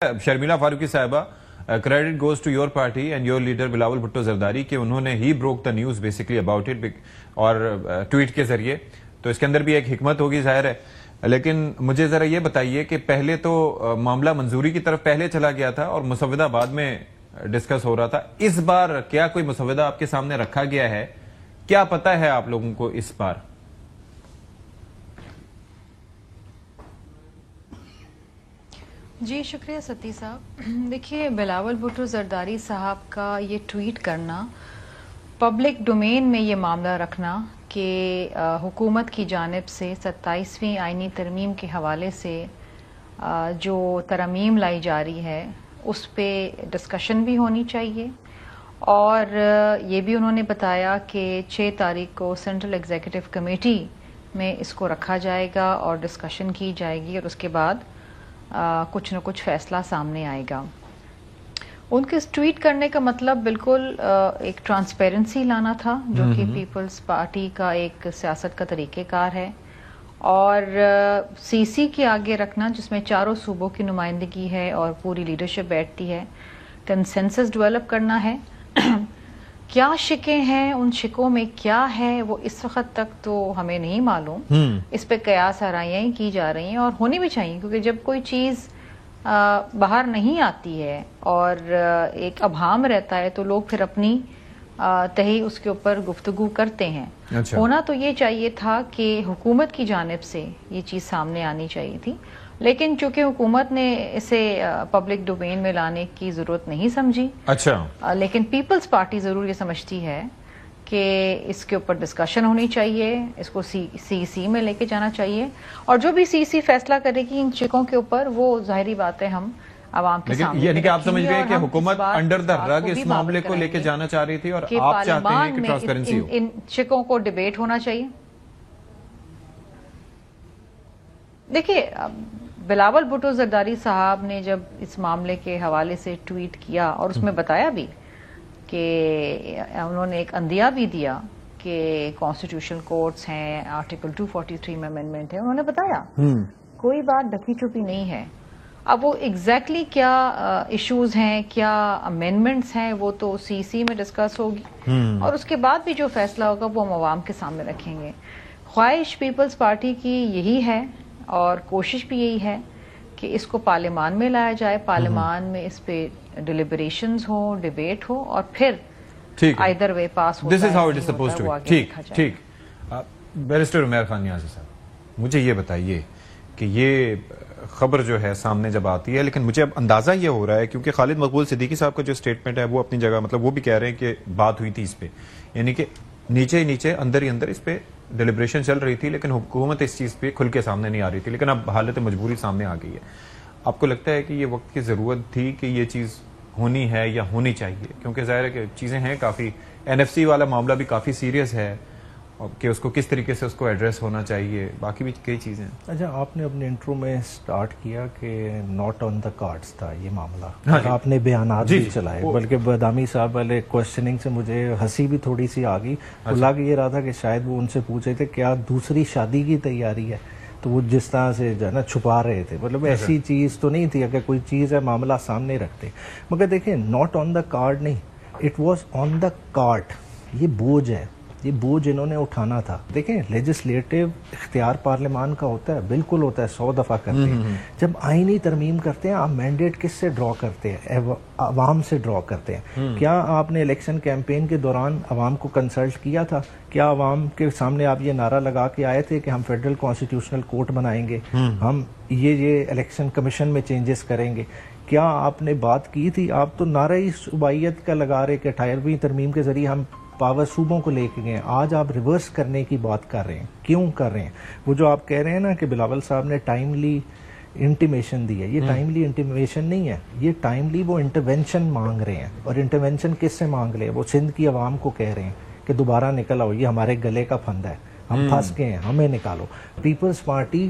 شرمیلا فاروقی صاحبہ, credit goes to your party and your leader Bilawal Bhutto Zardari کہ انہوں نے ہی broke the news basically about it اور ٹویٹ کے ذریعے. تو اس کے اندر بھی ایک حکمت ہوگی ظاہر ہے, لیکن مجھے ذرا یہ بتائیے کہ پہلے تو معاملہ منظوری کی طرف پہلے چلا گیا تھا اور مسودہ بعد میں ڈسکس ہو رہا تھا. اس بار کیا کوئی مسودہ آپ کے سامنے رکھا گیا ہے؟ کیا پتا ہے آپ لوگوں کو اس بار؟ جی شکریہ ستی صاحب. دیکھیے, بلاول بھٹو زرداری صاحب کا یہ ٹویٹ کرنا, پبلک ڈومین میں یہ معاملہ رکھنا کہ حکومت کی جانب سے 27ویں آئینی ترمیم کے حوالے سے جو ترمیم لائی جا رہی ہے اس پہ ڈسکشن بھی ہونی چاہیے, اور یہ بھی انہوں نے بتایا کہ 6 تاریخ کو سینٹرل ایگزیکٹو کمیٹی میں اس کو رکھا جائے گا اور ڈسکشن کی جائے گی, اور اس کے بعد کچھ نہ کچھ فیصلہ سامنے آئے گا. ان کے ٹویٹ کرنے کا مطلب بالکل ایک ٹرانسپیرنسی لانا تھا, جو کہ پیپلز پارٹی کا ایک سیاست کا طریقہ کار ہے, اور سی سی کے آگے رکھنا جس میں 4 صوبوں کی نمائندگی ہے اور پوری لیڈرشپ بیٹھتی ہے. کنسنسس ڈیولپ کرنا ہے. کیا شکیں ہیں, ان شکوں میں کیا ہے وہ اس وقت تک تو ہمیں نہیں معلوم. اس پہ قیاس آرائیاں کی جا رہی ہیں اور ہونی بھی چاہیے, کیونکہ جب کوئی چیز باہر نہیں آتی ہے اور ایک ابہام رہتا ہے تو لوگ پھر اپنی تہی اس کے اوپر گفتگو کرتے ہیں. ہونا تو یہ چاہیے تھا کہ حکومت کی جانب سے یہ چیز سامنے آنی چاہیے تھی, لیکن چونکہ حکومت نے اسے پبلک ڈومین میں لانے کی ضرورت نہیں سمجھی. لیکن پیپلز پارٹی ضرور یہ سمجھتی ہے کہ اس کے اوپر ڈسکشن ہونی چاہیے, اس کو سی سی میں لے کے جانا چاہیے, اور جو بھی سی سی فیصلہ کرے گی ان چیکوں کے اوپر وہ ظاہری بات ہے ہم عوام کے سامنے. یعنی کہ آپ سمجھ گئے کہ حکومت انڈر دا رگ اس معاملے کو لے کے جانا چاہ رہی تھی اور آپ چاہتے ہیں کہ ٹرانسپیرنسی ہو. ان چیکوں کو ڈیبیٹ ہونا چاہیے. دیکھیے, بلاول بھٹو زرداری صاحب نے جب اس معاملے کے حوالے سے ٹویٹ کیا اور اس میں بتایا بھی کہ انہوں نے ایک عندیہ بھی دیا کہ کانسٹیٹیوشنل کورٹس ہیں, آرٹیکل 243 میں امینڈمنٹ ہے, انہوں نے بتایا کوئی بات ڈھکی چھپی نہیں ہے. اب وہ ایگزیکٹلی کیا ایشوز ہیں, کیا امینڈمنٹس ہیں, وہ تو سی سی میں ڈسکس ہوگی, اور اس کے بعد بھی جو فیصلہ ہوگا وہ ہم عوام کے سامنے رکھیں گے. خواہش پیپلز پارٹی کی یہی ہے اور کوشش بھی یہی ہے کہ اس کو پارلیمان میں لایا جائے, پارلیمان میں اس پہ ڈیلیبریشنز ہو, ڈیبیٹ ہو, اور پھر آئیدر وے پاس ہوتا ہے. This is how it is supposed to be. ٹھیک. بیرسٹر عمیر خان نیازی صاحب, مجھے یہ بتائیے کہ یہ خبر جو ہے سامنے جب آتی ہے, لیکن مجھے اب اندازہ یہ ہو رہا ہے کیونکہ خالد مقبول صدیقی صاحب کا جو سٹیٹمنٹ ہے وہ اپنی جگہ, مطلب وہ بھی کہہ رہے ہیں کہ بات ہوئی تھی اس پہ, یعنی کہ نیچے ہی نیچے اندر ہی اندر اس پہ ڈیلیبریشن چل رہی تھی, لیکن حکومت اس چیز پہ کھل کے سامنے نہیں آ رہی تھی, لیکن اب حالت مجبوری سامنے آ گئی ہے. آپ کو لگتا ہے کہ یہ وقت کی ضرورت تھی کہ یہ چیز ہونی ہے یا ہونی چاہیے؟ کیونکہ ظاہر ہے کہ چیزیں ہیں کافی, این ایف سی والا معاملہ بھی کافی سیریس ہے کہ اس کو کس طریقے سے اس کو ایڈریس ہونا چاہیے, باقی بھی کئی چیزیں ہیں. اچھا, آپ نے اپنے انٹرو میں سٹارٹ کیا کہ ناٹ آن دا کارڈز تھا یہ معاملہ, آپ نے بیانات بھی چلائے, بلکہ بادامی صاحب والے کوشچننگ سے مجھے ہنسی بھی تھوڑی سی آ گئی. لگ یہ رہا تھا کہ شاید وہ ان سے پوچھے تھے کیا دوسری شادی کی تیاری ہے, تو وہ جس طرح سے جو ہے نا چھپا رہے تھے, مطلب ایسی چیز تو نہیں تھی. اگر کوئی چیز ہے معاملہ سامنے رکھتے, مگر دیکھیں ناٹ آن دا کارڈ نہیں, it was on the cart. یہ بوجھ ہے, یہ بوجھ انہوں نے اٹھانا تھا. دیکھیں لیجسلیٹو اختیار پارلیمان کا ہوتا ہے, بالکل ہوتا ہے, 100 دفعہ کرتے ہیں. جب آئینی ترمیم کرتے ہیں آپ مینڈیٹ کس سے ڈرا کرتے ہیں؟ عوام سے ڈرا کرتے ہیں. کیا آپ نے الیکشن کیمپین کے دوران عوام کو کنسلٹ کیا تھا؟ کیا عوام کے سامنے آپ یہ نعرہ لگا کے آئے تھے کہ ہم فیڈرل کانسٹیٹیوشنل کورٹ بنائیں گے, ہم یہ الیکشن کمیشن میں چینجز کریں گے؟ کیا آپ نے بات کی تھی؟ آپ تو نعرہ ہی صوبائیت کا لگا رہے کہ 28ویں ترمیم کے ذریعے ہم پاور صوبوں کو لے کے گئے. آج آپ ریورس کرنے کی بات کر رہے ہیں, کیوں کر رہے ہیں؟ وہ جو آپ کہہ رہے ہیں نا کہ بلاول صاحب نے ٹائملی انٹیمیشن دی ہے, یہ ٹائملی انٹیمیشن نہیں ہے, یہ ٹائملی وہ انٹرونشن مانگ رہے ہیں. اور انٹرونشن کس سے مانگ رہے ہیں؟ وہ سندھ کی عوام کو کہہ رہے ہیں کہ دوبارہ نکل آؤ, یہ ہمارے گلے کا پھندا ہے, ہم پھنس گئے ہیں, ہمیں نکالو. Peoples Party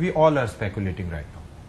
we all are speculating right now,